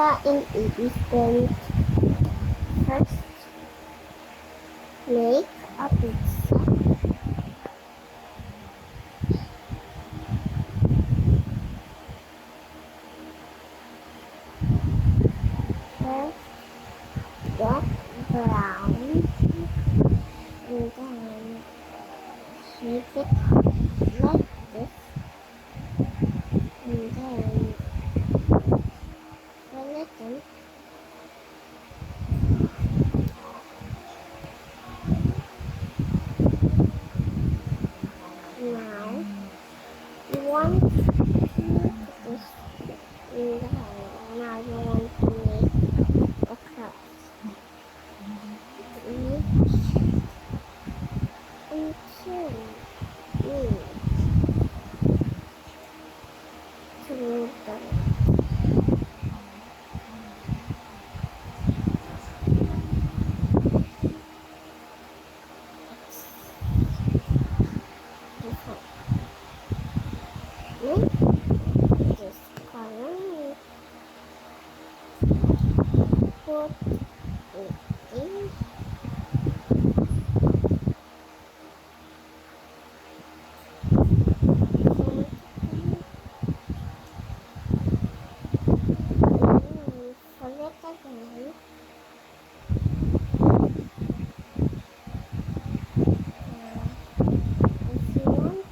pizza in English, then first make a pizza. First get brown and then shape it like this, and then fill it in. Now you want to put this in the hole. Now you want to make a crust. Each and two through the this color, put it in. Fill it again. If you want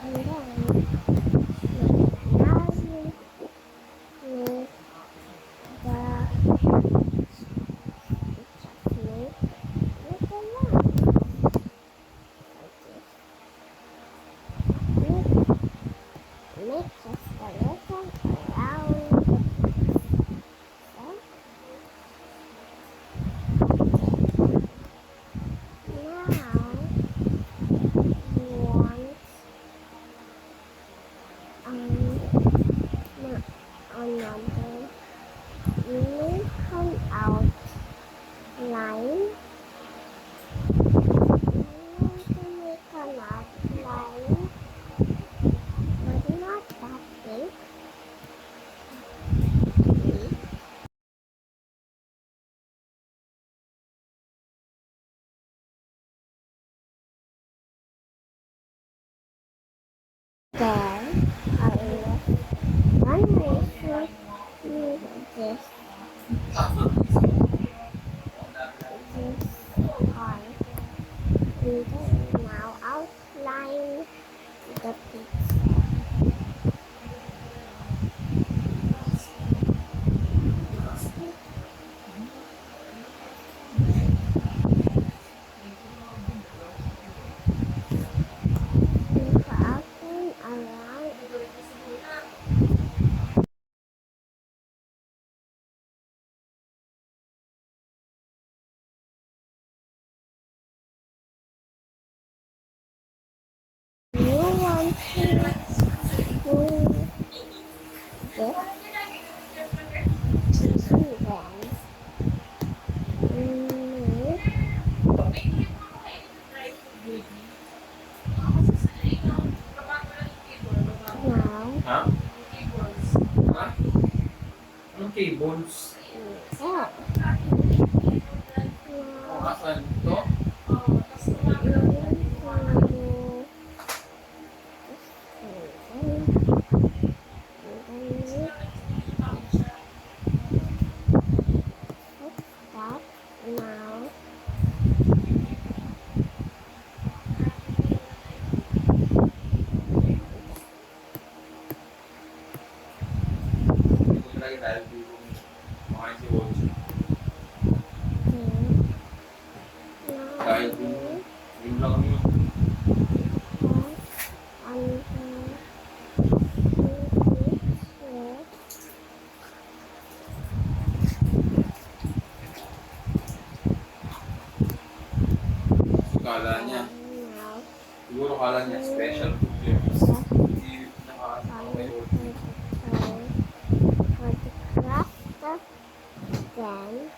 another one, you choose if you want another unicorn outline. But not that big. There are one way to use this part. And then now outline the pizza. Now, Ha? Ha? Anong cables? yeah. O, asan? Ito? Stop now. Ito lagi tayo dito. Makain si Watch. Dahil dun, yun lang yun. Kala niya. Siguro kala niya special food yun. Hindi nakakaway Watch. Then,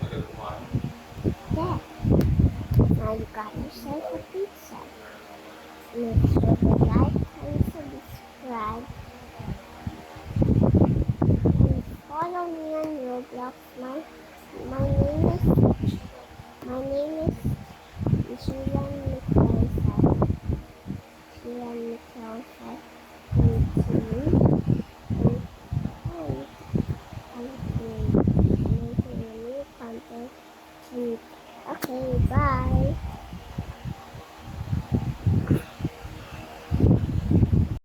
Tagal kumain. yeah. Now you got yourself a pizza. Make sure to like and subscribe. And follow me on Roblox. My name is Julian Nicholson. Julian Nicholson. Making a new content. Okay, bye.